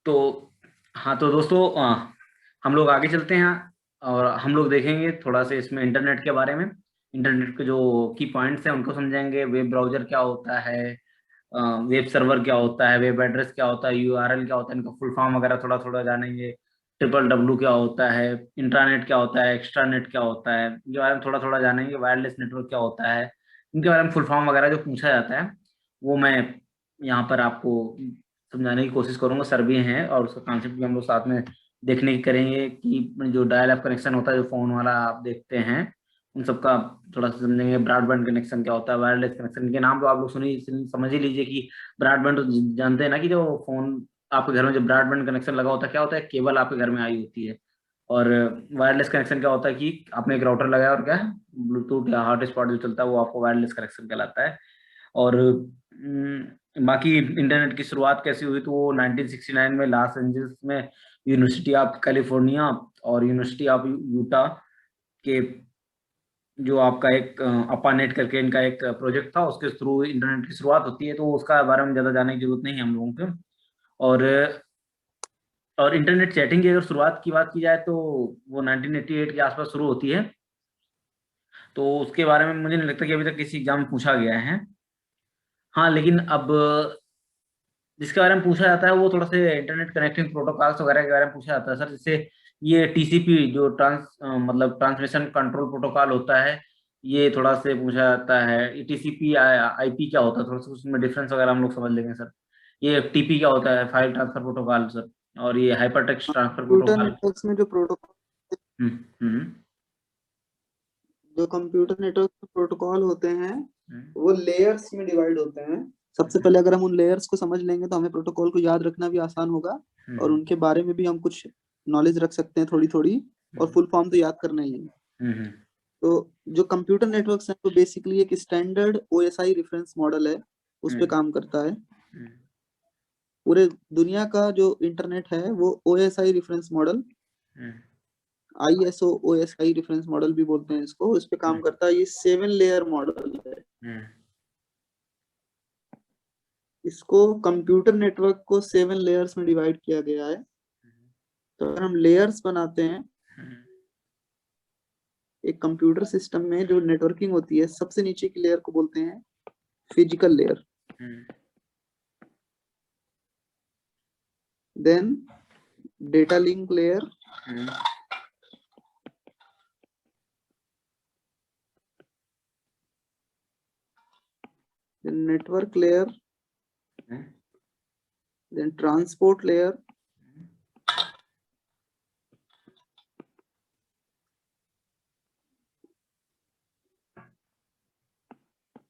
तो हाँ, तो दोस्तों हम लोग आगे चलते हैं और हम लोग देखेंगे थोड़ा सा इसमें इंटरनेट के बारे में। इंटरनेट के जो की पॉइंट्स हैं उनको समझेंगे। वेब ब्राउजर क्या होता है, वेब सर्वर क्या होता है, वेब एड्रेस क्या होता है, यूआरएल क्या होता है, इनका फुल फॉर्म वगैरह थोड़ा थोड़ा जानेंगे। ट्रिपल डब्ल्यू क्या होता है, इंट्रानेट क्या होता है, एक्स्ट्रानेट क्या होता है, इनके बारे में थोड़ा थोड़ा जानेंगे। वायरलेस नेटवर्क क्या होता है, इनके बारे में फुल फॉर्म वगैरह जो पूछा जाता है वो मैं यहाँ पर आपको समझाने की कोशिश करूंगा। सर भी हैं और उसका कॉन्सेप्ट भी हम लोग साथ में देखने की करेंगे कि जो डायल अप कनेक्शन होता है, जो फोन वाला आप देखते हैं, उन सबका थोड़ा सा समझेंगे। ब्रॉडबैंड कनेक्शन क्या होता है, वायरलेस कनेक्शन के नाम तो आप लोग समझ ही लीजिए कि ब्रॉडबैंड तो जानते हैं ना कि जो फोन आपके घर में जो ब्रॉडबैंड कनेक्शन लगा होता है क्या होता है, केबल आपके घर में आई होती है। और वायरलेस कनेक्शन क्या होता है कि आपने एक राउटर लगाया और क्या है, ब्लूटूथ या हॉटस्पॉट जो चलता है वो आपको वायरलेस कनेक्शन कहलाता है। और बाकी इंटरनेट की शुरुआत कैसी हुई, तो वो 1969 में लॉस एंजल्स में यूनिवर्सिटी ऑफ कैलिफोर्निया और यूनिवर्सिटी ऑफ यूटा के जो आपका एक अपानेट करके इनका एक प्रोजेक्ट था, उसके थ्रू इंटरनेट की शुरुआत होती है। तो उसका बारे में ज्यादा जानने की जरूरत नहीं है हम लोगों को। और इंटरनेट चैटिंग की अगर शुरुआत की बात की जाए तो वो 1988 के आसपास शुरू होती है। तो उसके बारे में मुझे नहीं लगता कि अभी तक किसी एग्जाम में पूछा गया है। हाँ, लेकिन अब जिसके बारे में पूछा जाता है वो थोड़ा से इंटरनेट कनेक्टिंग प्रोटोकॉल्स वगैरह के बारे में पूछा जाता है सर। जैसे ये टीसीपी जो मतलब ट्रांसमिशन कंट्रोल प्रोटोकॉल होता है, ये थोड़ा से पूछा जाता है। ये टीसीपी आईपी क्या होता है, थोड़ा सा उसमें डिफरेंस वगैरह हम लोग समझ लेंगे सर। ये टीपी क्या होता है, फाइल ट्रांसफर प्रोटोकॉल सर। और ये hyper text transfer computer protocol. Networks में जो प्रोटोकॉल हम्म हम्म जो कंप्यूटर नेटवर्क में प्रोटोकॉल होते हैं हम्म वो लेयर्स में डिवाइड होते हैं। सबसे पहले अगर हम उन लेयर्स को समझ लेंगे तो हमें प्रोटोकॉल को याद रखना भी आसान होगा, और हम्म उनके बारे में भी हम कुछ नॉलेज रख सकते हैं थोड़ी थोड़ी। और हम्म फुल फॉर्म तो याद करना ही है। हम्म तो जो कंप्यूटर नेटवर्क्स हैं वो बेसिकली एक स्टैंडर्ड ओएसआई रेफरेंस मॉडल है, उस पे हम्म काम करता है। हम्म पूरे दुनिया का जो इंटरनेट है वो ओएसआई रेफरेंस मॉडल, हम्म आईएसओ ओएसआई रेफरेंस मॉडल भी बोलते हैं इसको, उस पे काम हम्म करता है। ये 7 लेयर मॉडल है। हम्म इसको कंप्यूटर नेटवर्क को 7 लेयर्स में डिवाइड किया गया है। तो अगर हम लेयर्स बनाते हैं हम्म एक कंप्यूटर सिस्टम में, जो नेटवर्किंग होती है सबसे नीचे की लेयर को बोलते हैं physical layer. Hmm then data link layer, hmm then network layer, hmm then transport layer,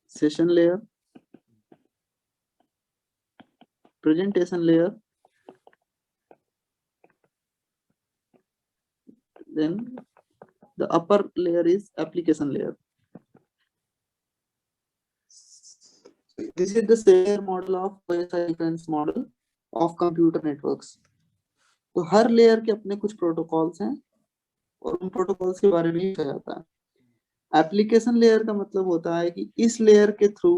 session layer, presentation layer, then the upper layer is application layer. This is the layer model of OSI reference model of computer networks. तो हर layer के अपने कुछ protocols हैं और उन protocols के बारे में ही कहा जाता है। एप्लीकेशन लेयर का मतलब होता है कि इस लेयर के थ्रू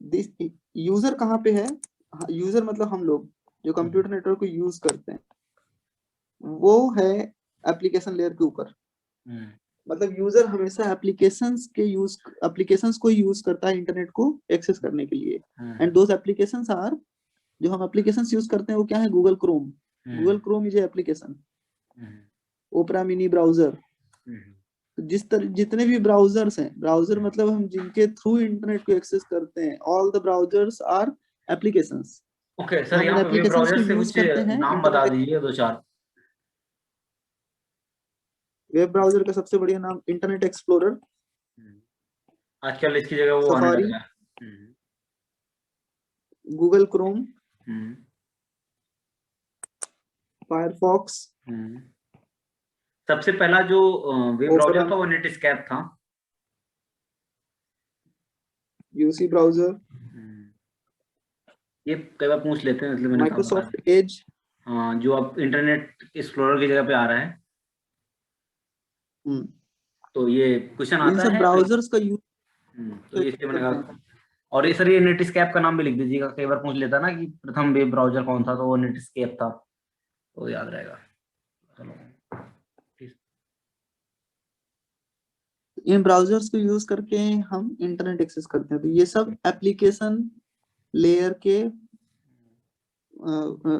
दिस यूजर कहाँ पे है। यूजर मतलब हम लोग जो कंप्यूटर नेटवर्क को यूज करते हैं, वो है एप्लीकेशन लेयर के ऊपर। हम्म मतलब यूजर हमेशा एप्लीकेशंस को यूज करता है इंटरनेट को एक्सेस करने के लिए। Hmm and those applications are, जो हम एप्लीकेशंस यूज करते हैं वो क्या है, Google Chrome. Hmm Google Chrome is application. Hmm Opera mini browser. Hmm जिस तरह जितने भी ब्राउजर्स हैं, ब्राउजर मतलब हम जिनके थ्रू इंटरनेट को एक्सेस करते हैं, all the browsers are applications. Okay तो सर, हम उन यहाँ पे वेब एप्लीकेशंस को ब्राउज़र से यूज कुछ करते हैं नाम बता इंटरनेट। दीजिए दो चार। वेब ब्राउजर का सबसे बढ़िया नाम इंटरनेट एक्सप्लोरर, हम्म, आजकल इसकी जगह वो आने सफारी, लगा है। गूगल क्रोम, हम्म फायरफॉक्स, हम्म सबसे पहला जो वेब ओपरा, ब्राउज़र था वो नेटस्कैप था। यूसी ब्राउजर, हम्म, ये कई बार पूछ लेते हैं इसलिए मैंने कहा बता माइक्रोसॉफ्ट दें। एज। हाँ, जो अब इंटरनेट एक्सप्लोरर की जगह पे आ रहा है। तो ये क्वेश्चन इन आता सब है कई। ब्राउजर्स का यूज तो ये इसलिए मैंने करते कहा। हैं। और ये सर ये नेटिस्केप का नाम भी लिख दीजिएगा, कई बार पूछ लेता ना कि प्रथम वेब ब्राउजर कौन था, तो वो नेटिस्केप था, तो याद रहेगा। चलो ठीक। इन ब्राउजर्स को यूज करके हम इंटरनेट एक्सेस करते हैं। तो ये सब एप्लीकेशन लेयर के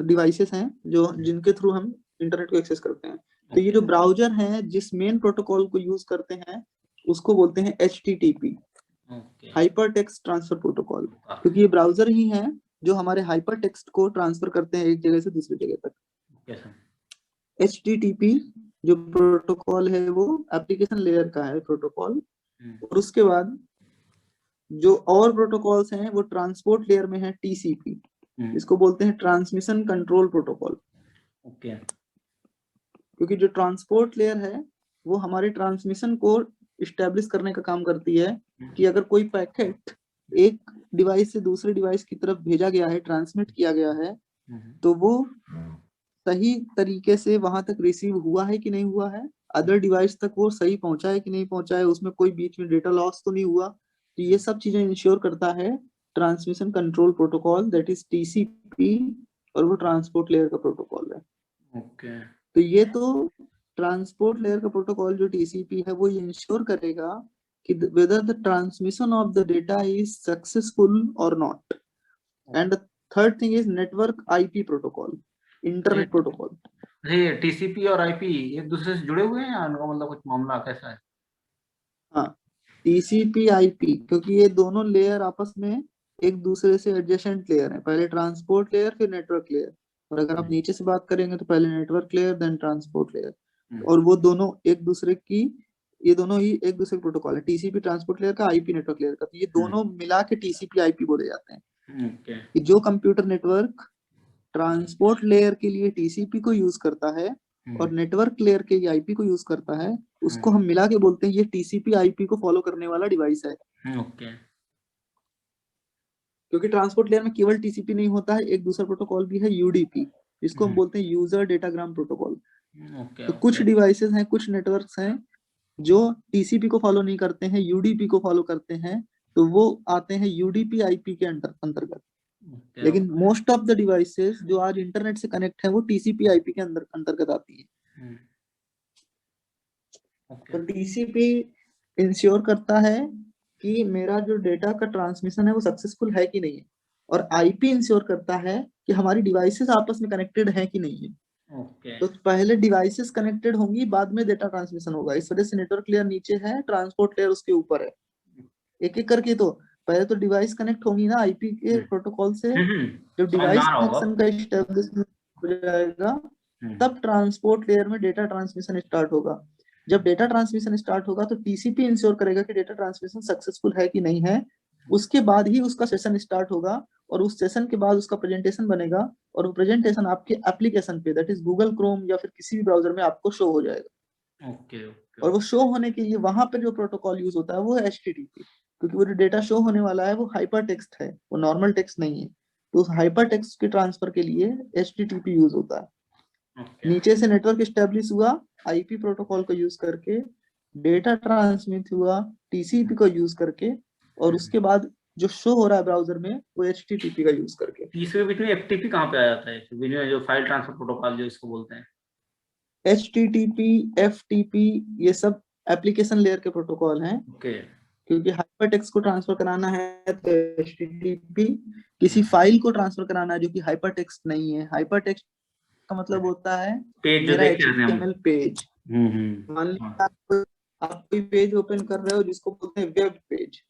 डिवाइसेस हैं जो जिनके थ्रू हम इंटरनेट को एक्सेस करते हैं। तो ये जो ब्राउजर है जिस मेन प्रोटोकॉल को यूज करते हैं उसको बोलते हैं HTTP, hyper text transfer protocol, क्योंकि ये ब्राउजर ही है जो हमारे हाइपर टेक्स्ट को ट्रांसफर करते हैं एक जगह से दूसरी जगह तक। HTTP जो प्रोटोकॉल है वो एप्लीकेशन लेयर का है प्रोटोकॉल, और उसके बाद जो और प्रोटोकॉल्स हैं वो ट्रांसपोर्ट लेयर में है TCP, इसको बोलते हैं ट्रांसमिशन कंट्रोल प्रोटोकॉल। ओके। क्योंकि जो ट्रांसपोर्ट लेयर है वो हमारे ट्रांसमिशन को इस्टेब्लिश करने का काम करती है कि अगर कोई पैकेट एक डिवाइस से दूसरे डिवाइस की तरफ भेजा गया है, ट्रांसमिट किया गया है, तो वो सही तरीके से वहां तक रिसीव हुआ है कि नहीं हुआ है, अदर डिवाइस तक वो सही पहुंचा है कि नहीं पहुंचा है, उसमें कोई बीच में डेटा लॉस तो नहीं हुआ। तो ये सब चीजें इंश्योर करता है transmission control protocol, that is TCP, और वो ट्रांसपोर्ट लेयर का प्रोटोकॉल है। ओके। तो ये तो ट्रांसपोर्ट लेयर का प्रोटोकॉल जो TCP है वो ये इंश्योर करेगा कि whether the transmission of the data is successful or not. And the third thing is network IP protocol, internet protocol. ये TCP और IP एक दूसरे से जुड़े हुए हैं या उनका मतलब कुछ मामला कैसा है? हाँ, TCP IP, क्योंकि ये दोनों लेयर आपस में एक दूसरे से एडजेसेंट लेयर है, पहले ट्रांसपोर्ट लेयर फिर नेटवर्क लेयर, और अगर आप नीचे से बात करेंगे तो पहले network layer then transport layer, और वो दोनों एक दूसरे की, ये दोनों ही एक दूसरे प्रोटोकॉल है, TCP ट्रांसपोर्ट लेयर का, IP नेटवर्क लेयर का, तो ये दोनों मिला के TCP IP बोले जाते हैं। कि जो कंप्यूटर नेटवर्क ट्रांसपोर्ट लेयर के लिए TCP को यूज करता है और नेटवर्क लेयर के IP को यूज करता है, उसको हम मिला के बोलते हैं ये TCP IP को फॉलो करने वाला डिवाइस है। क्योंकि ट्रांसपोर्ट लेयर में केवल TCP नहीं होता है, एक दूसरा प्रोटोकॉल भी है UDP, जिसको हम बोलते हैं यूजर डेटाग्राम प्रोटोकॉल। तो कुछ डिवाइसेस हैं, कुछ नेटवर्क्स हैं जो TCP को फॉलो नहीं करते हैं, UDP को फॉलो करते हैं, तो वो आते हैं UDP IP के अंतर्गत। लेकिन मोस्ट ऑफ द डिवाइसेस जो आज इंटरनेट से कनेक्ट है वो TCP IP के अंतर्गत आती है। तो TCP इंश्योर करता है कि मेरा जो डेटा का ट्रांसमिशन है वो सक्सेसफुल है कि नहीं है, और IP इंश्योर करता है कि हमारी डिवाइसेस आपस में कनेक्टेड है कि नहीं है। तो पहले डिवाइसेस कनेक्टेड होंगी, बाद में डेटा ट्रांसमिशन होगा, इस वजह से नेटवर्क लेयर नीचे है, ट्रांसपोर्ट लेयर उसके ऊपर है। एक एक करके, तो पहले तो डिवाइस कनेक्ट होंगी ना IP के प्रोटोकॉल से, जब डिवाइस कनेक्शन का एस्टेब्लिशमेंट हो जाएगा तब ट्रांसपोर्ट लेयर में डेटा ट्रांसमिशन स्टार्ट होगा। जब डेटा ट्रांसमिशन स्टार्ट होगा तो TCP इंश्योर करेगा कि डेटा ट्रांसमिशन सक्सेसफुल है कि नहीं है, उसके बाद ही उसका सेशन स्टार्ट होगा, और उस सेशन के बाद उसका प्रेजेंटेशन बनेगा, और वो प्रेजेंटेशन आपके एप्लीकेशन पे, दैट इज गूगल क्रोम या फिर किसी भी ब्राउजर में आपको शो हो जाएगा। और वो शो होने के लिए वहां पे जो प्रोटोकॉल यूज होता है वो है HTTP, क्योंकि वो जो डेटा शो होने वाला है वो हाइपर टेक्स्ट है, वो नॉर्मल टेक्स्ट नहीं है। तो उस हाइपर टेक्स्ट के ट्रांसफर के लिए HTTP यूज होता है। नीचे से नेटवर्क एस्टेब्लिश हुआ IP प्रोटोकॉल को यूज करके, डेटा ट्रांसमिट हुआ TCP को यूज करके, और उसके बाद जो शो हो रहा है ब्राउजर में वो HTTP का यूज करके। इसमें बीच में FTP कहाँ पे आ जाता है, बीच में जो फाइल ट्रांसफर प्रोटोकॉल जो इसको बोलते हैं? HTTP FTP ये सब एप्लीकेशन लेयर के प्रोटोकॉल हैं। क्योंकि हाइपर टेक्स्ट को ट्रांसफर कराना है तो HTTP, किसी फाइल को ट्रांसफर कराना है जो कि हाइपर टेक्स्ट नहीं है, हाइपर टेक्स्ट का मतलब होता है मेरा HTML पेज। मान लीजिए आप कोई पेज ओपन कर रहे हो जिसको बोलते हैं वेब पेज।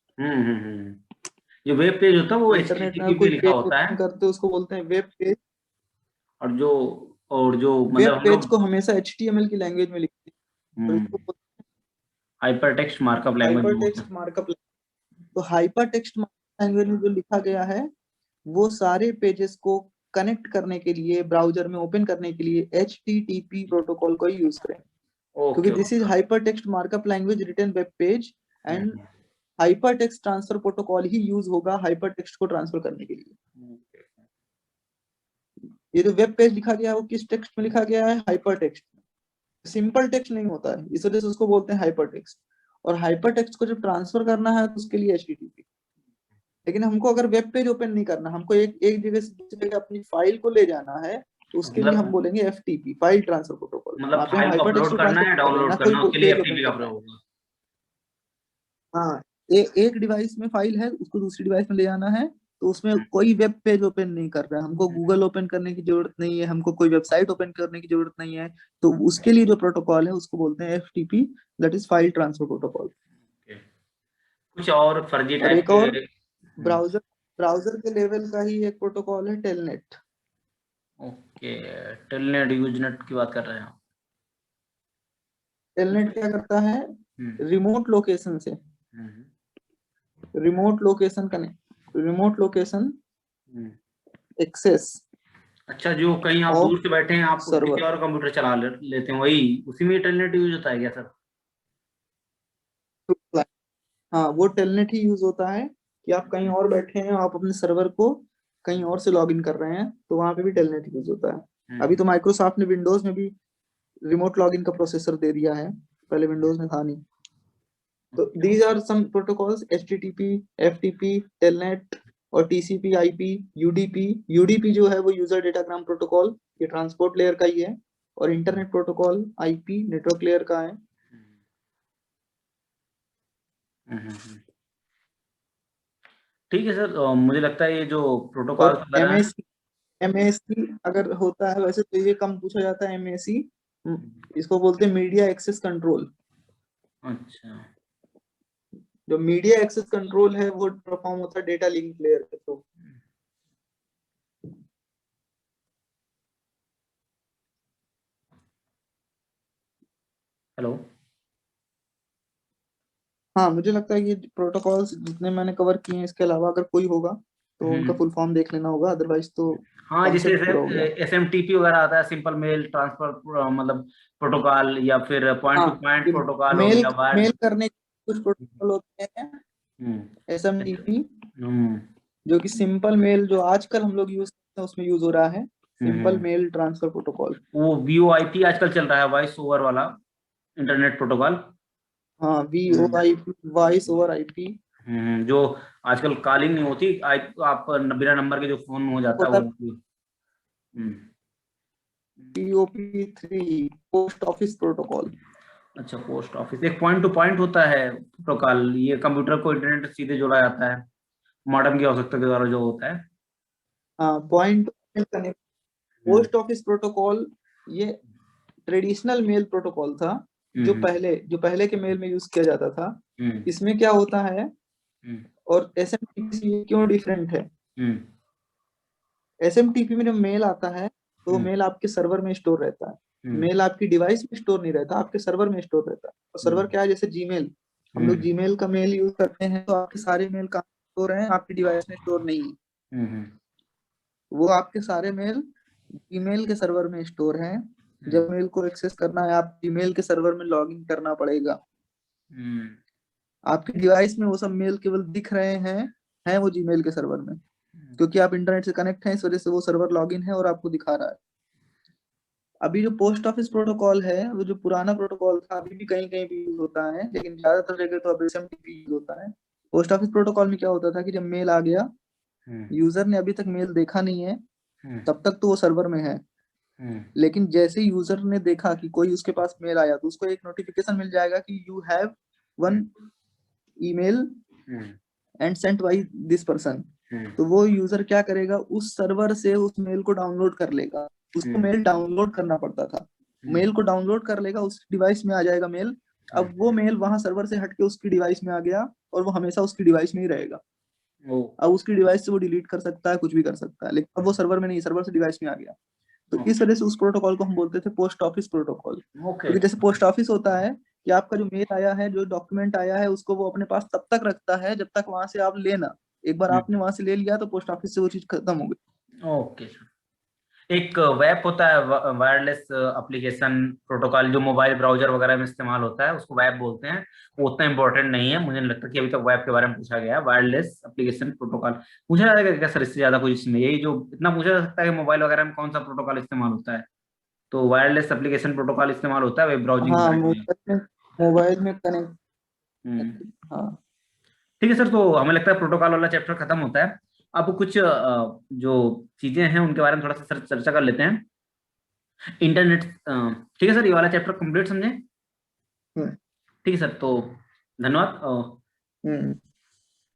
जो वेब पेज होता है वो इंटरनेट में HTTP कोई पे लिखा पेज होता है, ओपन करते हो उसको बोलते हैं वेब पेज। और जो मतलब वेब पेज को हमेशा HTML की लैंग्वेज में लिखते हैं, और इसको hyper text markup language hyper text markup. तो हाइपर टेक्स्ट लैंग्वेज में जो लिखा गया है वो सारे पेजेस को कनेक्ट करने के लिए, ब्राउजर में ओपन करने के लिए HTTP प्रोटोकॉल को यूज करें, क्योंकि this is hypertext markup language written web page, and hypertext transfer protocol ही यूज होगा हाइपर टेक्स्ट को ट्रांसफर करने के लिए। ये जो वेब पेज लिखा गया है वो किस टेक्स्ट में लिखा गया है? Hyper text. सिंपल टेक्स्ट नहीं होता है, इस वजह से उसको बोलते हैं हाइपर टेक्स्ट। और हाइपर टेक्स्ट को जब ट्रांसफर करना है तो उसके लिए HTTP। लेकिन हमको अगर वेब पेज ओपन नहीं करना, हमको एक एक जगह से दूसरी जगह अपनी फाइल को ले जाना है, तो उसके लिए हम मतलब बोलेंगे एफटीपी, फाइल ट्रांसफर प्रोटोकॉल। वहां पे हम फाइल को हाइपर टेक्स्ट अपलोड तो करना ट्रांसफर है या कर रहे हैं ना, डाउनलोड कोई करना, उसके लिए पेज ओपन एफटीपी का करना प्रयोग है। होगा। हाँ, एक डिवाइस में फाइल है, उसको दूसरी डिवाइस में ले जाना है, तो उसमें कोई वेब पेज ओपन नहीं कर रहा है, हमको गूगल ओपन करने की जरूरत नहीं है, हमको कोई वेबसाइट ओपन करने की जरूरत नहीं है। तो उसके लिए जो प्रोटोकॉल है उसको बोलते हैं FTP, that is file transfer protocol. Okay. कुछ और फर्जी और टाइप एक के। और ब्राउजर ब्राउजर के लेवल का ही एक प्रोटोकॉल है टेलनेट। ओके, टेलनेट यूजनेट की बात कर रहे हैं आप। टेलनेट क्या करता है, हम्म रिमोट लोकेशन से, hmm remote location connect, remote location hmm. Access अच्छा, जो कहीं आप ऑफ दूर से बैठे हैं, आप किसी सर्वर। और कंप्यूटर चला लेते हैं, वही उसी में इंटरनेट यूज होता है क्या सर? हाँ, वो टेलनेट ही यूज होता है कि आप कहीं और बैठे हैं, आप अपने सर्वर को कहीं और से लॉग इन कर रहे हैं, तो वहां पे भी टेलनेट यूज होता है। अभी हम्म तो माइक्रोसॉफ्ट ने विंडोज में भी रिमोट लॉगिन का प्रोसेसर दे दिया है, पहले विंडोज में था नहीं। तो these are some protocols, HTTP, FTP, telnet और टीसीपी आईपी, यूडीपी। यूडीपी जो है वो यूजर डेटाग्राम प्रोटोकॉल, ये ट्रांसपोर्ट लेयर का ही है। और internet protocol IP network layer का है। हम्म। ठीक है सर, मुझे लगता है ये जो प्रोटोकॉल और वगैरह हैं। एमएससी, एमएससी अगर होता है, वैसे तो ये कम पूछा जाता है एमएससी, इसको बोलते हैं मीडिया एक्सेस कंट्रोल। अच्छा। जो मीडिया एक्सेस कंट्रोल है वो परफॉर्म होता है डेटा लिंक लेयर के थ्रू। हेलो। हाँ, मुझे लगता है कि प्रोटोकॉल्स जितने मैंने कवर किए हैं, इसके अलावा अगर कोई होगा तो उनका हम्म। फुल फॉर्म देख लेना होगा, अदरवाइज तो हाँ, जैसे कॉन्सेप्ट पूरा हो गया। एसएमटीपी वगैरह आता है, सिंपल मेल ट्रांसफर मतलब प्रोटोकॉल, या फिर पॉइंट हाँ, टू पॉइंट ये प्रोटोकॉल हो मेल गया, वायर्ड। मेल करने के कुछ प्रोटोकॉल होते हैं, हम्म। एसएमटीपी, हम्म जो कि सिंपल मेल जो आजकल हम लोग यूज करते हैं उसमें यूज हो रहा है, simple hmm. Mail transfer protocol. वो वीओआईपी आजकल चल रहा है, वॉइस ओवर वाला इंटरनेट प्रोटोकॉल। हाँ, V O hmm I P, voice over IP जो आजकल कॉलिंग नहीं होती, आप बिना नंबर के जो फोन हो जाता है होता वो। है। Hmm. POP three, post office protocol. अच्छा, पोस्ट ऑफिस एक पॉइंट टू पॉइंट होता है प्रोटोकॉल, ये कंप्यूटर को इंटरनेट से सीधे जोड़ा जाता है, मॉडेम की आवश्यकता के द्वारा जो होता है। हाँ, पॉइंट कनेक्ट। हम्म पोस्ट ऑफिस प्रोटोकॉल ये ट्रेडिशनल मेल प्रोटोकॉल था, हम्म जो पहले के मेल में यूज किया जाता था। हम्म इसमें क्या होता है, हम्म और एसएमटीपी से ये क्यों डिफरेंट है, हम्म एसएमटीपी में जब मेल आता है तो हम्म मेल आपके सर्वर में स्टोर रहता है। हम्म मेल आपकी डिवाइस में स्टोर नहीं रहता, आपके सर्वर में स्टोर रहता है। और सर्वर हम्म क्या है, जैसे जीमेल, हम लोग हम्म जीमेल का मेल यूज करते हैं, तो आपके सारे मेल कहाँ स्टोर हैं, आपकी डिवाइस में स्टोर नहीं है। हम्म वो आपके सारे मेल जीमेल के सर्वर में स्टोर हैं। हम्म जब मेल को एक्सेस करना है, आप जीमेल के सर्वर में लॉगिन करना पड़ेगा। हम्म आपकी डिवाइस में वो सब मेल केवल दिख रहे हैं वो जीमेल के सर्वर में, क्योंकि आप इंटरनेट से कनेक्ट हैं, इस वजह से वो सर्वर लॉगिन है और आपको दिखा रहा है। अभी जो पोस्ट ऑफिस प्रोटोकॉल है, वो जो पुराना प्रोटोकॉल था, अभी भी कहीं कहीं भी यूज होता है, लेकिन ज्यादातर जगह तो अब एसएमटीपी यूज होता है। पोस्ट ऑफिस प्रोटोकॉल में क्या होता था कि जब मेल आ गया, हम्म यूजर ने अभी तक मेल देखा नहीं है, हम्म तब तक तो वो सर्वर में है। हम्म लेकिन जैसे यूजर ने देखा कि कोई उसके पास मेल आया, तो उसको एक नोटिफिकेशन मिल जाएगा कि you have one email hmm and sent by this person. Hmm तो वो यूजर क्या करेगा, उस सर्वर से उस मेल को डाउनलोड कर लेगा। उसको हम्म मेल डाउनलोड करना पड़ता था, हम्म मेल को डाउनलोड कर लेगा, उस डिवाइस में आ जाएगा मेल। अब वो मेल वहां सर्वर से हटके उसकी डिवाइस में आ गया, और वो हमेशा उसकी डिवाइस में ही रहेगा। ओ अब उसकी डिवाइस से वो डिलीट कर सकता है, कुछ भी कर सकता है, लेकिन अब वो सर्वर में नहीं, सर्वर से डिवाइस में आ गया। तो इस वजह से उस प्रोटोकॉल को हम बोलते थे पोस्ट ऑफिस प्रोटोकॉल। ओके। क्योंकि जैसे पोस्ट ऑफिस होता है कि आपका जो मेल आया है, जो डॉक्यूमेंट आया है, उसको वो अपने पास तब तक रखता है जब तक वहां से आप लेना। एक बार आपने वहां से ले लिया तो पोस्ट ऑफिस से वो चीज खत्म हो गई। ओके। एक वेब होता है, वायरलेस एप्लीकेशन प्रोटोकॉल, जो मोबाइल ब्राउजर वगैरह में इस्तेमाल होता है, उसको वेब बोलते हैं। वो उतना इंपॉर्टेंट नहीं है, मुझे नहीं लगता कि अभी तक वेब के बारे में पूछा गया है। वायरलेस एप्लीकेशन प्रोटोकॉल पूछा जाएगा क्या सर? इससे ज्यादा कुछ इसमें यही जो इतना पूछा जा सकता है कि मोबाइल वगैरह में कौन सा प्रोटोकॉल इस्तेमाल होता है, तो वायरलेस एप्लीकेशन प्रोटोकॉल इस्तेमाल होता है वेब ब्राउजिंग के हाँ, बारे में। मोबाइल में कनेक्ट। हम्म। हाँ, ठीक है सर, तो हमें लगता है प्रोटोकॉल वाला चैप्टर खत्म होता है। अब कुछ जो चीजें हैं उनके बारे में थोड़ा सा सर चर्चा कर लेते हैं। इंटरनेट, ठीक है सर, ये वाला चैप्टर कंप्लीट समझे? हम्म, ठीक है सर, तो धन्यवाद। हम्म।